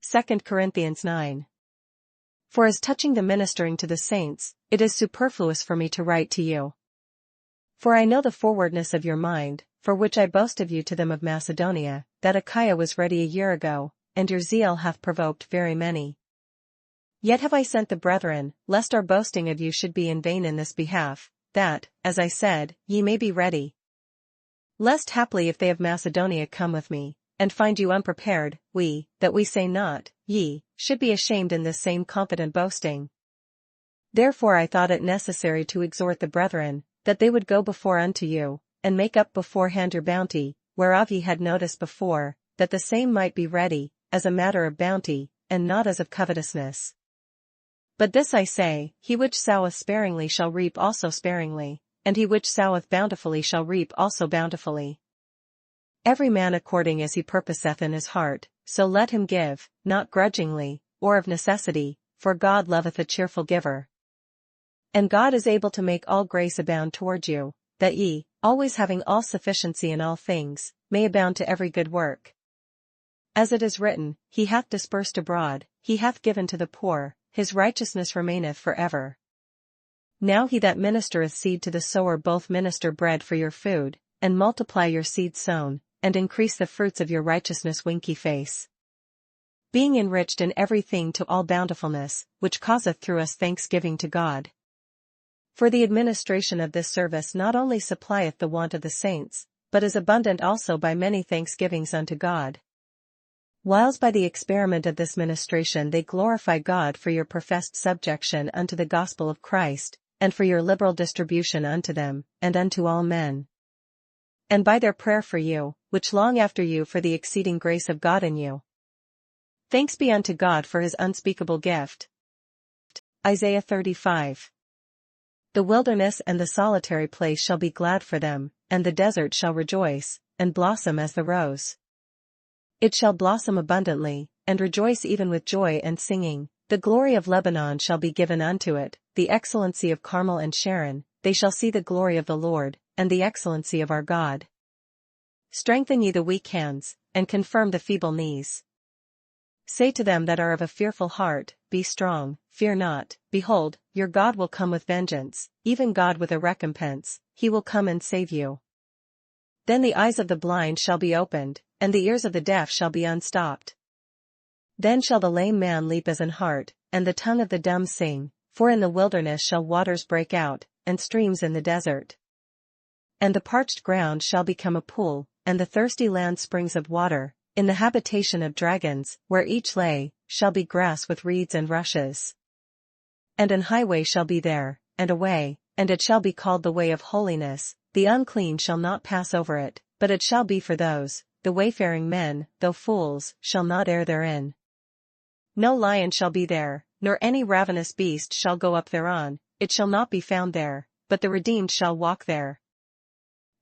2Corinthians 9. For as touching the ministering to the saints, it is superfluous for me to write to you. For I know the forwardness of your mind, for which I boast of you to them of Macedonia, that Achaia was ready a year ago, and your zeal hath provoked very many. Yet have I sent the brethren, lest our boasting of you should be in vain in this behalf, that, as I said, ye may be ready. Lest haply if they of Macedonia come with me, and find you unprepared, that we say not, ye, should be ashamed in this same confident boasting. Therefore I thought it necessary to exhort the brethren, that they would go before unto you, and make up beforehand your bounty, whereof ye had notice before, that the same might be ready, as a matter of bounty, and not as of covetousness. But this I say, he which soweth sparingly shall reap also sparingly, and he which soweth bountifully shall reap also bountifully. Every man according as he purposeth in his heart, so let him give, not grudgingly, or of necessity, for God loveth a cheerful giver. And God is able to make all grace abound toward you, that ye, always having all sufficiency in all things, may abound to every good work. As it is written, He hath dispersed abroad, He hath given to the poor, His righteousness remaineth for ever. Now he that ministereth seed to the sower both minister bread for your food, and multiply your seed sown, and increase the fruits of your righteousness winky face. Being enriched in everything to all bountifulness, which causeth through us thanksgiving to God. For the administration of this service not only supplieth the want of the saints, but is abundant also by many thanksgivings unto God. Whiles by the experiment of this ministration they glorify God for your professed subjection unto the gospel of Christ, and for your liberal distribution unto them, and unto all men. And by their prayer for you, which long after you for the exceeding grace of God in you. Thanks be unto God for His unspeakable gift. Isaiah35. The wilderness and the solitary place shall be glad for them, and the desert shall rejoice, and blossom as the rose. It shall blossom abundantly, and rejoice even with joy and singing. The glory of Lebanon shall be given unto it, the excellency of Carmel and Sharon, they shall see the glory of the Lord, and the excellency of our God. Strengthen ye the weak hands, and confirm the feeble knees. Say to them that are of a fearful heart, Be strong, fear not, behold, your God will come with vengeance, even God with a recompense, He will come and save you. Then the eyes of the blind shall be opened, and the ears of the deaf shall be unstopped. Then shall the lame man leap as an hart, and the tongue of the dumb sing, for in the wilderness shall waters break out, and streams in the desert. And the parched ground shall become a pool, and the thirsty land springs of water. In the habitation of dragons, where each lay, shall be grass with reeds and rushes. And an highway shall be there, and a way, and it shall be called the way of holiness, the unclean shall not pass over it, but it shall be for those, the wayfaring men, though fools, shall not err therein. No lion shall be there, nor any ravenous beast shall go up thereon, it shall not be found there, but the redeemed shall walk there.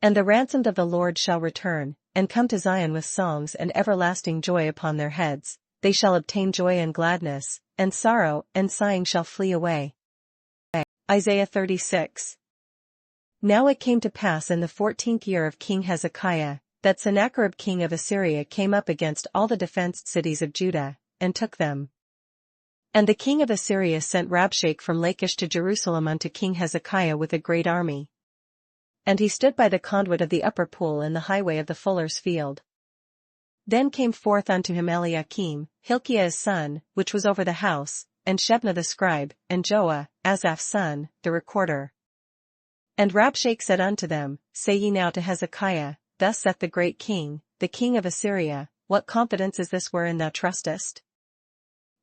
And the ransomed of the Lord shall return, and come to Zion with songs and everlasting joy upon their heads, they shall obtain joy and gladness, and sorrow and sighing shall flee away. Isaiah36. Now it came to pass in the 14th year of King Hezekiah, that Sennacherib king of Assyria came up against all the defenced cities of Judah, and took them. And the king of Assyria sent Rabshakeh from Lachish to Jerusalem unto King Hezekiah with a great army. And he stood by the conduit of the upper pool in the highway of the fuller's field. Then came forth unto him Eliakim, Hilkiah's son, which was over the house, and Shebna the scribe, and Joah, Asaph's son, the recorder. And Rabshakeh said unto them, Say ye now to Hezekiah, Thus saith the great king, the king of Assyria, What confidence is this wherein thou trustest?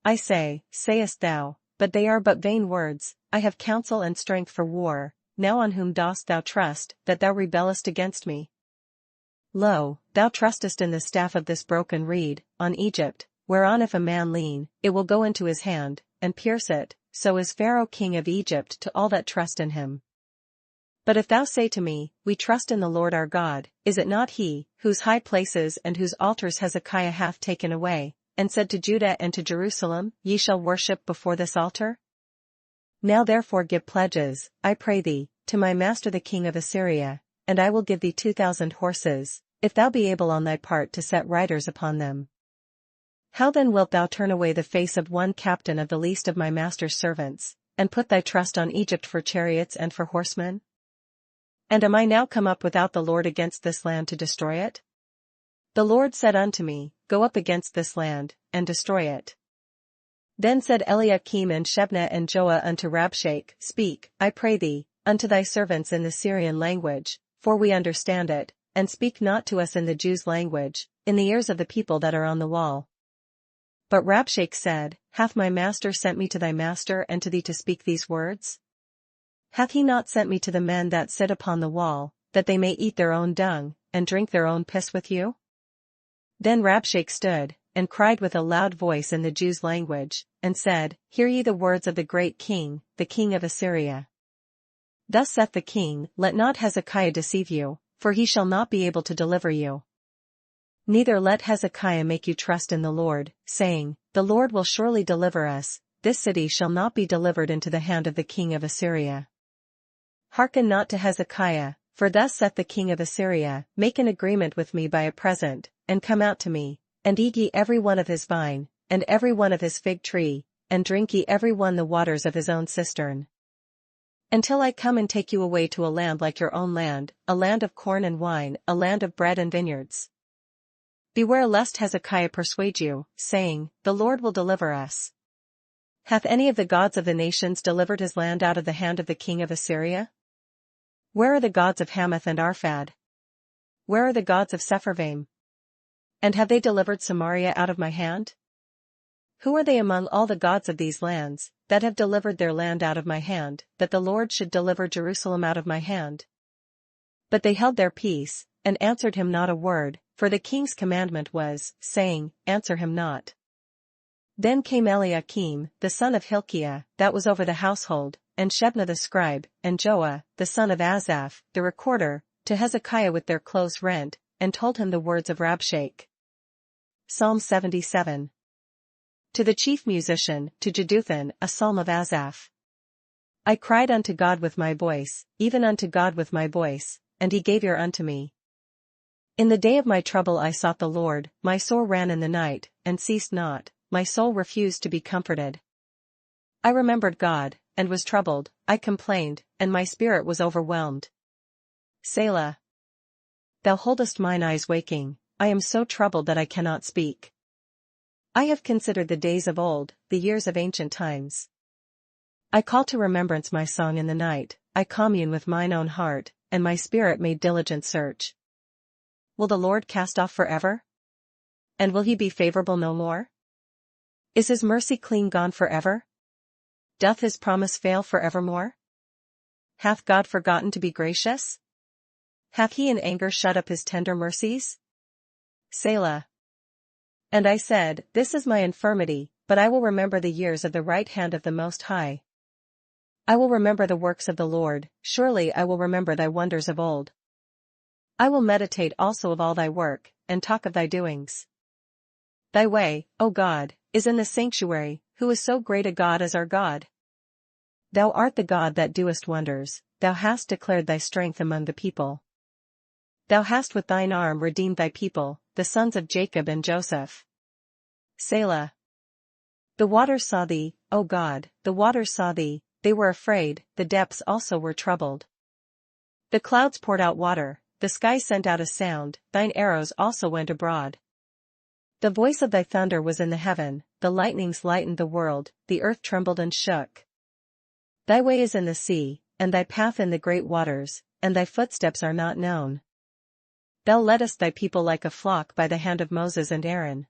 I say, sayest thou, but they are but vain words, I have counsel and strength for war. Now on whom dost thou trust, that thou rebellest against me? Lo, thou trustest in the staff of this broken reed, on Egypt, whereon if a man lean, it will go into his hand, and pierce it, so is Pharaoh king of Egypt to all that trust in him. But if thou say to me, We trust in the Lord our God, is it not he, whose high places and whose altars Hezekiah hath taken away, and said to Judah and to Jerusalem, Ye shall worship before this altar? Now therefore give pledges, I pray thee, to my master the king of Assyria, and I will give thee 2,000 horses, if thou be able on thy part to set riders upon them. How then wilt thou turn away the face of one captain of the least of my master's servants, and put thy trust on Egypt for chariots and for horsemen? And am I now come up without the Lord against this land to destroy it? The Lord said unto me, Go up against this land, and destroy it. Then said Eliakim and Shebna and Joah unto Rabshake, Speak, I pray thee, unto thy servants in the Syrian language, for we understand it, and speak not to us in the Jews' language, in the ears of the people that are on the wall. But Rabshake said, Hath my master sent me to thy master and to thee to speak these words? Hath he not sent me to the men that sit upon the wall, that they may eat their own dung, and drink their own piss with you? Then Rabshake stood, and cried with a loud voice in the Jews' language, and said, Hear ye the words of the great king, the king of Assyria. Thus saith the king, Let not Hezekiah deceive you, for he shall not be able to deliver you. Neither let Hezekiah make you trust in the Lord, saying, The Lord will surely deliver us, this city shall not be delivered into the hand of the king of Assyria. Hearken not to Hezekiah, for thus saith the king of Assyria, Make an agreement with me by a present, and come out to me, and eat ye every one of his vine, and every one of his fig tree, and drink ye every one the waters of his own cistern. Until I come and take you away to a land like your own land, a land of corn and wine, a land of bread and vineyards. Beware lest Hezekiah persuade you, saying, The Lord will deliver us. Hath any of the gods of the nations delivered his land out of the hand of the king of Assyria? Where are the gods of Hamath and Arphad? Where are the gods of Sepharvaim? And have they delivered Samaria out of my hand? Who are they among all the gods of these lands, that have delivered their land out of my hand, that the Lord should deliver Jerusalem out of my hand? But they held their peace, and answered him not a word, for the king's commandment was, saying, Answer him not. Then came Eliakim, the son of Hilkiah, that was over the household, and Shebna the scribe, and Joah, the son of Asaph, the recorder, to Hezekiah with their clothes rent, and told him the words of Rabshake. Psalm 77. To the chief musician, to Jeduthun, a psalm of Asaph. I cried unto God with my voice, even unto God with my voice, and he gave ear unto me. In the day of my trouble I sought the Lord, my soul ran in the night, and ceased not, my soul refused to be comforted. I remembered God, and was troubled, I complained, and my spirit was overwhelmed. Selah. Thou holdest mine eyes waking, I am so troubled that I cannot speak. I have considered the days of old, the years of ancient times. I call to remembrance my song in the night, I commune with mine own heart, and my spirit made diligent search. Will the Lord cast off forever? And will he be favorable no more? Is his mercy clean gone forever? Doth his promise fail forevermore? Hath God forgotten to be gracious? Hath he in anger shut up his tender mercies? Selah. And I said, This is my infirmity, but I will remember the years of the right hand of the Most High. I will remember the works of the Lord, surely I will remember thy wonders of old. I will meditate also of all thy work, and talk of thy doings. Thy way, O God, is in the sanctuary, who is so great a God as our God? Thou art the God that doest wonders, thou hast declared thy strength among the people. Thou hast with thine arm redeemed thy people, the sons of Jacob and Joseph. Selah. The waters saw thee, O God, the waters saw thee, they were afraid, the depths also were troubled. The clouds poured out water, the sky sent out a sound, thine arrows also went abroad. The voice of thy thunder was in the heaven, the lightnings lightened the world, the earth trembled and shook. Thy way is in the sea, and thy path in the great waters, and thy footsteps are not known. Thou leddest thy people like a flock by the hand of Moses and Aaron.